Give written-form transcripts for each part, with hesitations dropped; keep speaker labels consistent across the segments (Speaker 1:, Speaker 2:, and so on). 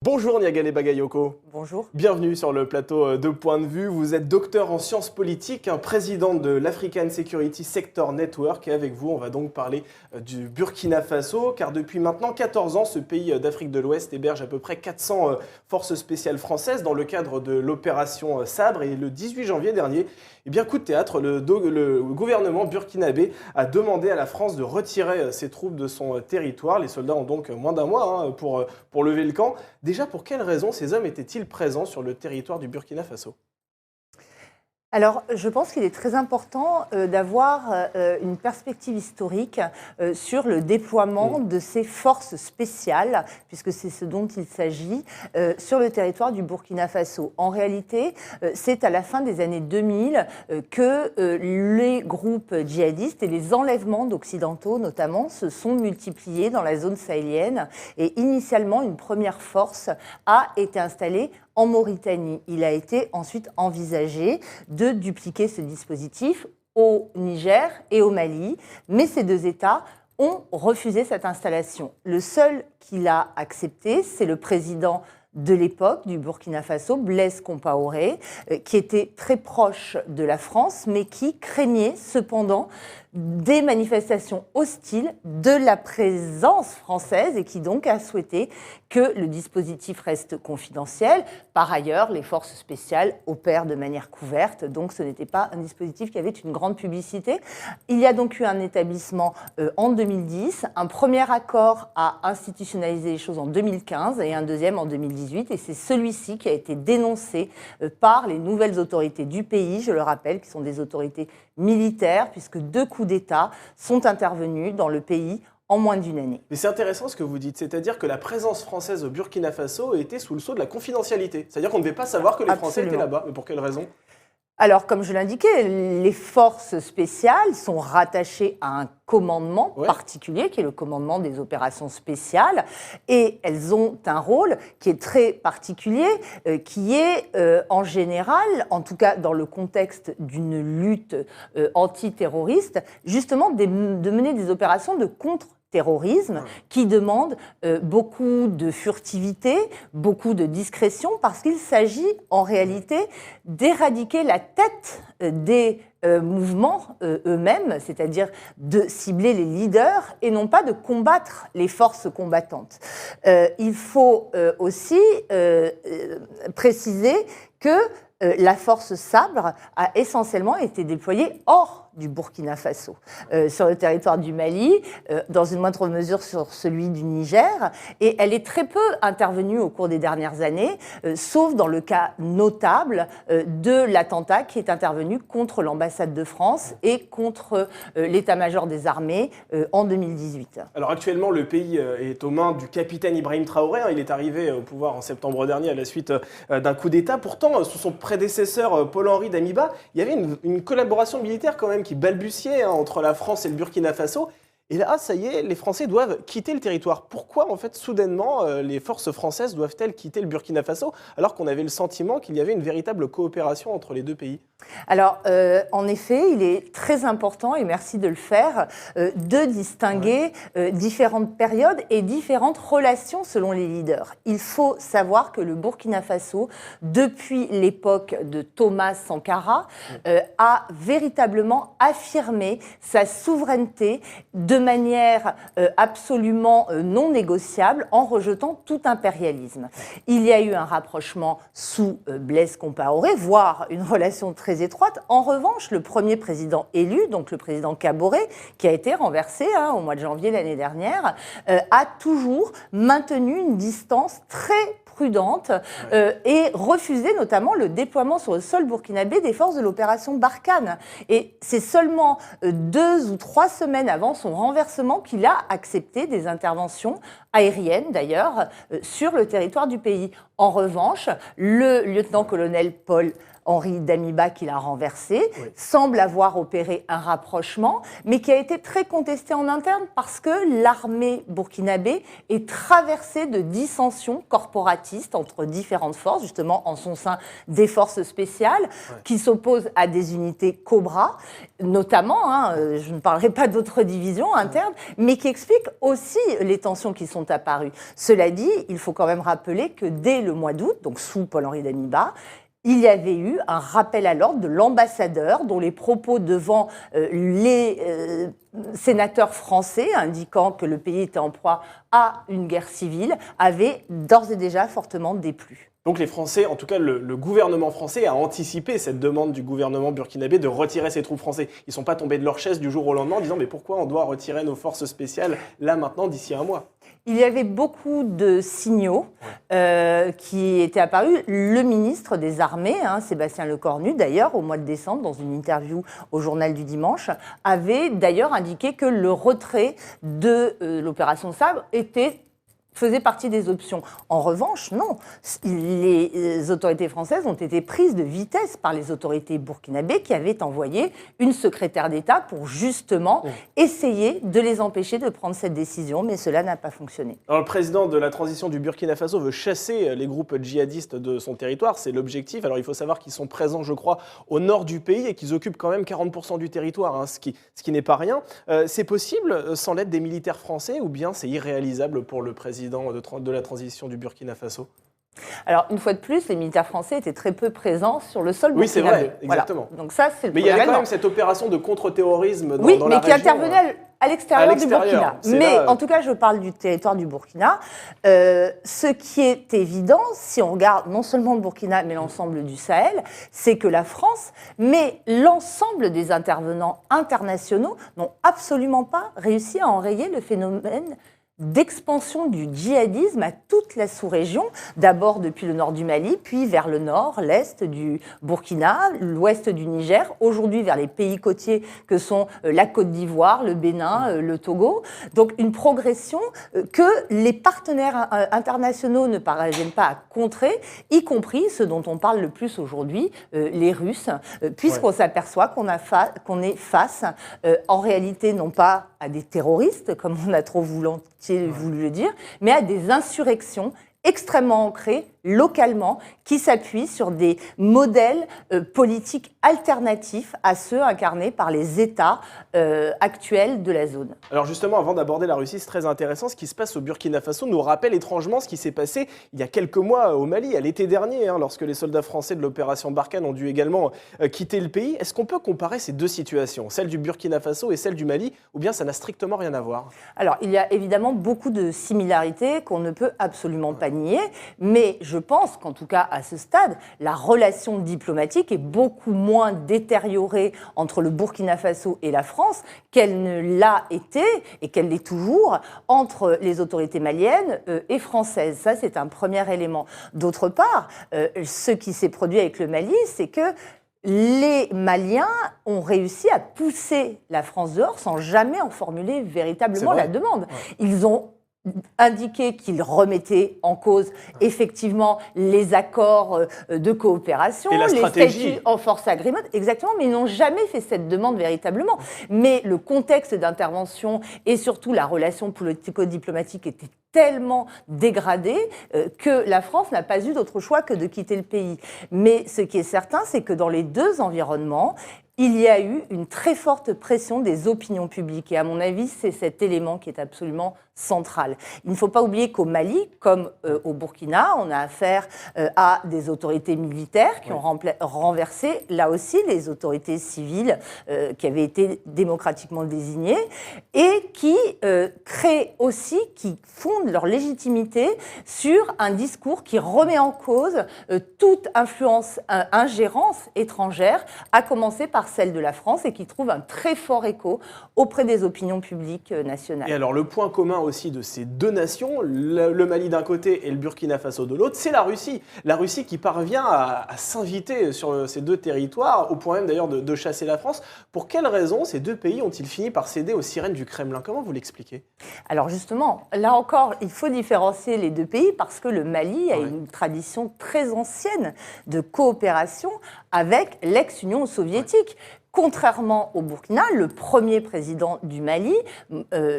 Speaker 1: Bonjour Niagale Bagayoko.
Speaker 2: Bonjour.
Speaker 1: Bienvenue sur le plateau de Point de Vue. Vous êtes docteur en sciences politiques, président de l'African Security Sector Network. Et avec vous, on va donc parler du Burkina Faso, car depuis maintenant 14 ans, ce pays d'Afrique de l'Ouest héberge à peu près 400 forces spéciales françaises dans le cadre de l'opération Sabre. Et le 18 janvier dernier, coup de théâtre, le gouvernement burkinabé a demandé à la France de retirer ses troupes de son territoire. Les soldats ont donc moins d'un mois pour lever le camp. Déjà, pour quelles raisons ces hommes étaient-ils présents sur le territoire du Burkina Faso ?
Speaker 2: Alors, je pense qu'il est très important d'avoir une perspective historique sur le déploiement de ces forces spéciales, puisque c'est ce dont il s'agit, sur le territoire du Burkina Faso. En réalité, c'est à la fin des années 2000 que les groupes djihadistes et les enlèvements d'Occidentaux, notamment, se sont multipliés dans la zone sahélienne. Et initialement, une première force a été installée en Mauritanie. Il a été ensuite envisagé de dupliquer ce dispositif au Niger et au Mali, mais ces deux États ont refusé cette installation. Le seul qui l'a accepté, c'est le président de l'époque du Burkina Faso, Blaise Compaoré, qui était très proche de la France, mais qui craignait cependant des manifestations hostiles de la présence française et qui donc a souhaité que le dispositif reste confidentiel. Par ailleurs, les forces spéciales opèrent de manière couverte, donc ce n'était pas un dispositif qui avait une grande publicité. Il y a donc eu un établissement en 2010, un premier accord a institutionnalisé les choses en 2015 et un deuxième en 2018, et c'est celui-ci qui a été dénoncé par les nouvelles autorités du pays, je le rappelle, qui sont des autorités militaires, puisque 2 coups d'État sont intervenus dans le pays en moins d'une année.
Speaker 1: Mais c'est intéressant ce que vous dites, c'est-à-dire que la présence française au Burkina Faso était sous le sceau de la confidentialité. C'est-à-dire qu'on ne devait pas savoir que les Français étaient là-bas. Mais pour quelle raison ?
Speaker 2: Alors, comme je l'indiquais, les forces spéciales sont rattachées à un commandement particulier, qui est le commandement des opérations spéciales, et elles ont un rôle qui est très particulier, qui est en général, en tout cas dans le contexte d'une lutte antiterroriste, justement de mener des opérations de contre-terrorisme qui demande beaucoup de furtivité, beaucoup de discrétion, parce qu'il s'agit en réalité d'éradiquer la tête des mouvements eux-mêmes, c'est-à-dire de cibler les leaders et non pas de combattre les forces combattantes. Il faut aussi préciser que la force Sabre a essentiellement été déployée hors du Burkina Faso, sur le territoire du Mali, dans une moindre mesure sur celui du Niger, et elle est très peu intervenue au cours des dernières années, sauf dans le cas notable de l'attentat qui est intervenu contre l'ambassade de France et contre l'état-major des armées en 2018.
Speaker 1: Alors actuellement, le pays est aux mains du capitaine Ibrahim Traoré. Il est arrivé au pouvoir en septembre dernier à la suite d'un coup d'État. Pourtant, sous son prédécesseur Paul-Henri Damiba, il y avait une collaboration militaire quand même qui balbutiait entre la France et le Burkina Faso. Et là, ça y est, les Français doivent quitter le territoire. Pourquoi, en fait, soudainement, les forces françaises doivent-elles quitter le Burkina Faso, alors qu'on avait le sentiment qu'il y avait une véritable coopération entre les deux pays ?
Speaker 2: Alors, en effet, il est très important, et merci de le faire, de distinguer différentes périodes et différentes relations selon les leaders. Il faut savoir que le Burkina Faso, depuis l'époque de Thomas Sankara, a véritablement affirmé sa souveraineté de manière absolument non négociable, en rejetant tout impérialisme. Il y a eu un rapprochement sous Blaise Compaoré, voire une relation très étroite. En revanche, le premier président élu, donc le président Kaboré, qui a été renversé au mois de janvier l'année dernière, a toujours maintenu une distance très prudente et refusé notamment le déploiement sur le sol burkinabé des forces de l'opération Barkhane. Et c'est seulement 2 ou 3 semaines avant son renversement qu'il a accepté des interventions aériennes d'ailleurs sur le territoire du pays. En revanche, le lieutenant-colonel Paul Henri Damiba qui l'a renversé, semble avoir opéré un rapprochement, mais qui a été très contesté en interne parce que l'armée burkinabé est traversée de dissensions corporatistes entre différentes forces, justement en son sein des forces spéciales, qui s'opposent à des unités Cobra, notamment, je ne parlerai pas d'autres divisions internes, mais qui expliquent aussi les tensions qui sont apparues. Cela dit, il faut quand même rappeler que dès le mois d'août, donc sous Paul-Henri Damiba, il y avait eu un rappel à l'ordre de l'ambassadeur dont les propos devant les sénateurs français indiquant que le pays était en proie à une guerre civile avaient d'ores et déjà fortement déplu.
Speaker 1: Donc les Français, en tout cas le gouvernement français a anticipé cette demande du gouvernement burkinabé de retirer ses troupes françaises. Ils ne sont pas tombés de leur chaise du jour au lendemain en disant mais pourquoi on doit retirer nos forces spéciales là maintenant d'ici un mois ?
Speaker 2: Il y avait beaucoup de signaux qui étaient apparus. Le ministre des Armées, Sébastien Lecornu, d'ailleurs, au mois de décembre, dans une interview au Journal du Dimanche, avait d'ailleurs indiqué que le retrait de l'opération Sabre faisait partie des options. En revanche, non. Les autorités françaises ont été prises de vitesse par les autorités burkinabées qui avaient envoyé une secrétaire d'État pour justement essayer de les empêcher de prendre cette décision, mais cela n'a pas fonctionné.
Speaker 1: Alors, le président de la transition du Burkina Faso veut chasser les groupes djihadistes de son territoire, c'est l'objectif. Alors il faut savoir qu'ils sont présents, je crois, au nord du pays et qu'ils occupent quand même 40% du territoire, ce qui n'est pas rien. C'est possible sans l'aide des militaires français ou bien c'est irréalisable pour le président de la transition du Burkina Faso?
Speaker 2: Alors, une fois de plus, les militaires français étaient très peu présents sur le sol burkinabé.
Speaker 1: Oui, c'est vrai, exactement.
Speaker 2: Voilà. Donc ça, c'est le
Speaker 1: mais il y avait quand même cette opération de contre-terrorisme dans la région.
Speaker 2: Oui, mais qui intervenait à l'extérieur du Burkina. Mais
Speaker 1: là,
Speaker 2: en tout cas, je parle du territoire du Burkina. Ce qui est évident, si on regarde non seulement le Burkina, mais l'ensemble du Sahel, c'est que la France, mais l'ensemble des intervenants internationaux n'ont absolument pas réussi à enrayer le phénomène d'expansion du djihadisme à toute la sous-région, d'abord depuis le nord du Mali, puis vers le nord, l'est du Burkina, l'ouest du Niger, aujourd'hui vers les pays côtiers que sont la Côte d'Ivoire, le Bénin, le Togo. Donc une progression que les partenaires internationaux ne parviennent pas à contrer, y compris ceux dont on parle le plus aujourd'hui, les Russes, puisqu'on s'aperçoit qu'on est face, en réalité, non pas à des terroristes, comme on a trop voulu le dire, mais à des insurrections extrêmement ancrées localement, qui s'appuient sur des modèles politiques alternatifs à ceux incarnés par les États actuels de la zone.
Speaker 1: Alors justement, avant d'aborder la Russie, c'est très intéressant. Ce qui se passe au Burkina Faso nous rappelle étrangement ce qui s'est passé il y a quelques mois au Mali, à l'été dernier, lorsque les soldats français de l'opération Barkhane ont dû également quitter le pays. Est-ce qu'on peut comparer ces deux situations, celle du Burkina Faso et celle du Mali, ou bien ça n'a strictement rien à voir?
Speaker 2: Alors, il y a évidemment beaucoup de similarités qu'on ne peut absolument pas nier, mais je pense qu'en tout cas à ce stade, la relation diplomatique est beaucoup moins détériorée entre le Burkina Faso et la France qu'elle ne l'a été et qu'elle l'est toujours entre les autorités maliennes et françaises. Ça, c'est un premier élément. D'autre part, ce qui s'est produit avec le Mali, c'est que les Maliens ont réussi à pousser la France dehors sans jamais en formuler véritablement la demande. Ouais. Ils ont indiqué qu'ils remettaient en cause effectivement les accords de coopération,
Speaker 1: et la stratégie.
Speaker 2: Les statuts en force agreement, exactement, mais ils n'ont jamais fait cette demande véritablement. Mais le contexte d'intervention et surtout la relation politico-diplomatique était tellement dégradée que la France n'a pas eu d'autre choix que de quitter le pays. Mais ce qui est certain, c'est que dans les deux environnements, il y a eu une très forte pression des opinions publiques. Et à mon avis, c'est cet élément qui est absolument central. Il ne faut pas oublier qu'au Mali, comme au Burkina, on a affaire à des autorités militaires qui ont renversé, là aussi, les autorités civiles qui avaient été démocratiquement désignées et qui créent aussi, qui fondent leur légitimité sur un discours qui remet en cause toute influence, ingérence étrangère, à commencer par celle de la France et qui trouve un très fort écho auprès des opinions publiques nationales.
Speaker 1: Et alors, le point commun aussi de ces deux nations, le Mali d'un côté et le Burkina Faso de l'autre, c'est la Russie. La Russie qui parvient à s'inviter sur ces deux territoires, au point même d'ailleurs de chasser la France. Pour quelles raisons ces deux pays ont-ils fini par céder aux sirènes du Kremlin? Comment vous l'expliquez?
Speaker 2: Alors justement, là encore, il faut différencier les deux pays parce que le Mali a une tradition très ancienne de coopération avec l'ex-Union soviétique. Contrairement au Burkina, le premier président du Mali,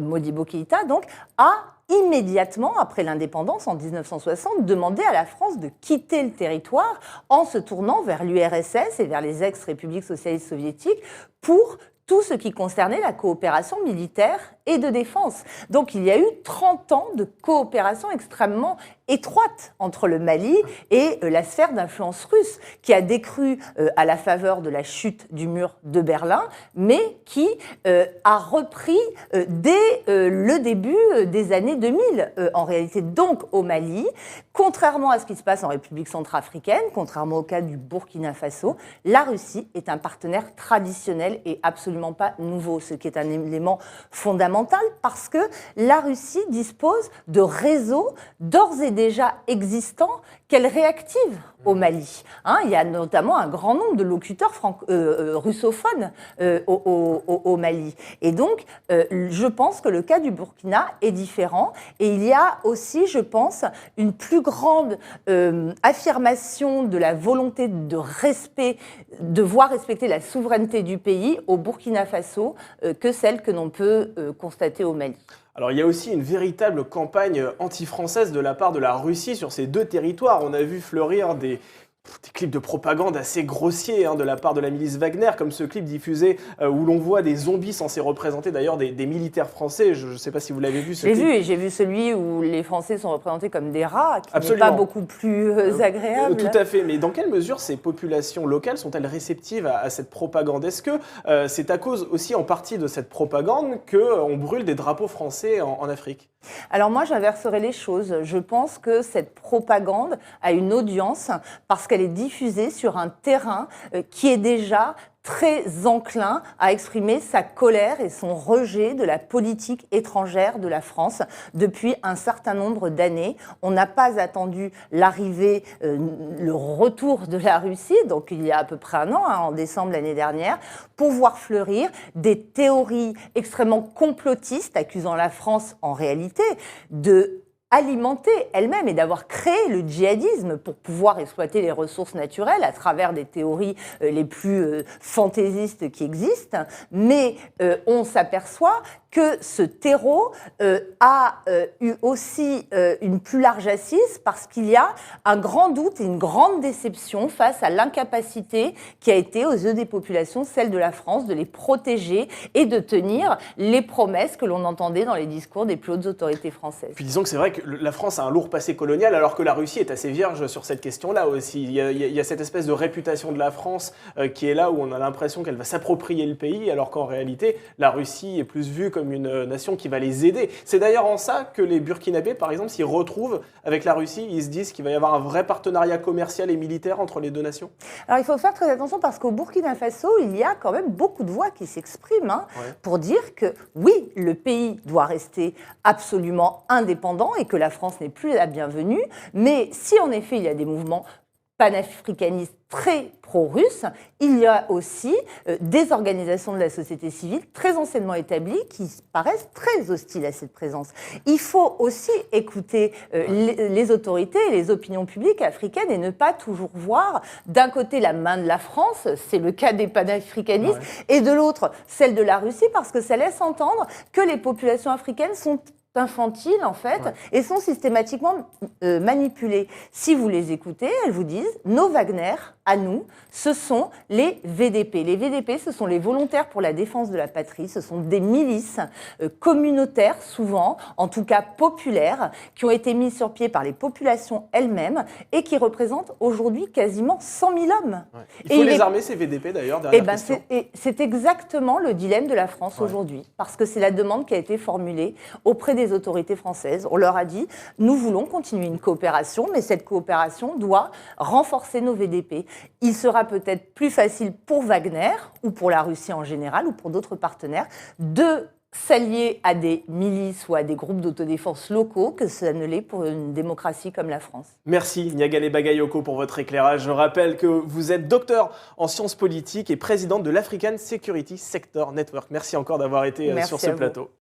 Speaker 2: Modibo Keïta, donc, a immédiatement après l'indépendance, en 1960, demandé à la France de quitter le territoire en se tournant vers l'URSS et vers les ex-républiques socialistes soviétiques pour tout ce qui concernait la coopération militaire et de défense. Donc il y a eu 30 ans de coopération extrêmement étroite entre le Mali et la sphère d'influence russe, qui a décru à la faveur de la chute du mur de Berlin, mais qui a repris dès le début des années 2000, en réalité. Donc au Mali, contrairement à ce qui se passe en République centrafricaine, contrairement au cas du Burkina Faso, la Russie est un partenaire traditionnel et absolument pas nouveau, ce qui est un élément fondamental parce que la Russie dispose de réseaux d'ores et déjà existants qu'elle réactive au Mali. Il y a notamment un grand nombre de locuteurs russophones au Mali. Et donc, je pense que le cas du Burkina est différent. Et il y a aussi, je pense, une plus grande affirmation de la volonté de respect, de voir respecter la souveraineté du pays au Burkina Faso que celle que l'on peut constater au Mali.
Speaker 1: Alors il y a aussi une véritable campagne anti-française de la part de la Russie sur ces deux territoires. On a vu fleurir des clips de propagande assez grossiers de la part de la milice Wagner, comme ce clip diffusé où l'on voit des zombies censés représenter d'ailleurs des militaires français. Je ne sais pas si vous l'avez vu ce clip.
Speaker 2: J'ai vu, et j'ai vu celui où les Français sont représentés comme des rats, qui n'est pas beaucoup plus agréable.
Speaker 1: Tout à fait, mais dans quelle mesure ces populations locales sont-elles réceptives à cette propagande? Est-ce que c'est à cause aussi en partie de cette propagande qu'on brûle des drapeaux français en Afrique?
Speaker 2: Alors moi, j'inverserai les choses. Je pense que cette propagande a une audience parce qu'elle est diffusée sur un terrain qui est déjà très enclin à exprimer sa colère et son rejet de la politique étrangère de la France depuis un certain nombre d'années. On n'a pas attendu l'arrivée, le retour de la Russie, donc il y a à peu près un an, en décembre l'année dernière, pour voir fleurir des théories extrêmement complotistes accusant la France en réalité de alimenter elle-même et d'avoir créé le djihadisme pour pouvoir exploiter les ressources naturelles à travers des théories les plus fantaisistes qui existent. Mais on s'aperçoit que ce terreau a eu aussi une plus large assise parce qu'il y a un grand doute et une grande déception face à l'incapacité qui a été aux yeux des populations, celle de la France, de les protéger et de tenir les promesses que l'on entendait dans les discours des plus hautes autorités françaises.
Speaker 1: Puis disons que c'est vrai que la France a un lourd passé colonial alors que la Russie est assez vierge sur cette question-là aussi. Il y a cette espèce de réputation de la France qui est là où on a l'impression qu'elle va s'approprier le pays alors qu'en réalité la Russie est plus vue comme une nation qui va les aider. C'est d'ailleurs en ça que les Burkinabés, par exemple, s'y retrouvent avec la Russie, ils se disent qu'il va y avoir un vrai partenariat commercial et militaire entre les deux nations.
Speaker 2: Alors il faut faire très attention parce qu'au Burkina Faso, il y a quand même beaucoup de voix qui s'expriment pour dire que oui, le pays doit rester absolument indépendant et que la France n'est plus la bienvenue, mais si en effet il y a des mouvements panafricanistes très pro-russes, il y a aussi des organisations de la société civile très anciennement établies qui paraissent très hostiles à cette présence. Il faut aussi écouter les autorités et les opinions publiques africaines et ne pas toujours voir d'un côté la main de la France, c'est le cas des panafricanistes, et de l'autre celle de la Russie, parce que ça laisse entendre que les populations africaines sont infantiles en fait et sont systématiquement manipulées. Si vous les écoutez, elles vous disent nos Wagner, à nous, ce sont les VDP. Les VDP, ce sont les volontaires pour la défense de la patrie, ce sont des milices communautaires souvent, en tout cas populaires, qui ont été mises sur pied par les populations elles-mêmes et qui représentent aujourd'hui quasiment 100 000 hommes.
Speaker 1: Il faut les armer ces VDP d'ailleurs, dernière question.
Speaker 2: C'est exactement le dilemme de la France aujourd'hui, parce que c'est la demande qui a été formulée auprès des autorités françaises. On leur a dit, nous voulons continuer une coopération, mais cette coopération doit renforcer nos VDP. Il sera peut-être plus facile pour Wagner, ou pour la Russie en général, ou pour d'autres partenaires, de s'allier à des milices ou à des groupes d'autodéfense locaux que ça ne l'est pour une démocratie comme la France.
Speaker 1: Merci Niagale Bagayoko pour votre éclairage. Je rappelle que vous êtes docteur en sciences politiques et présidente de l'African Security Sector Network. Merci encore d'avoir été sur ce plateau.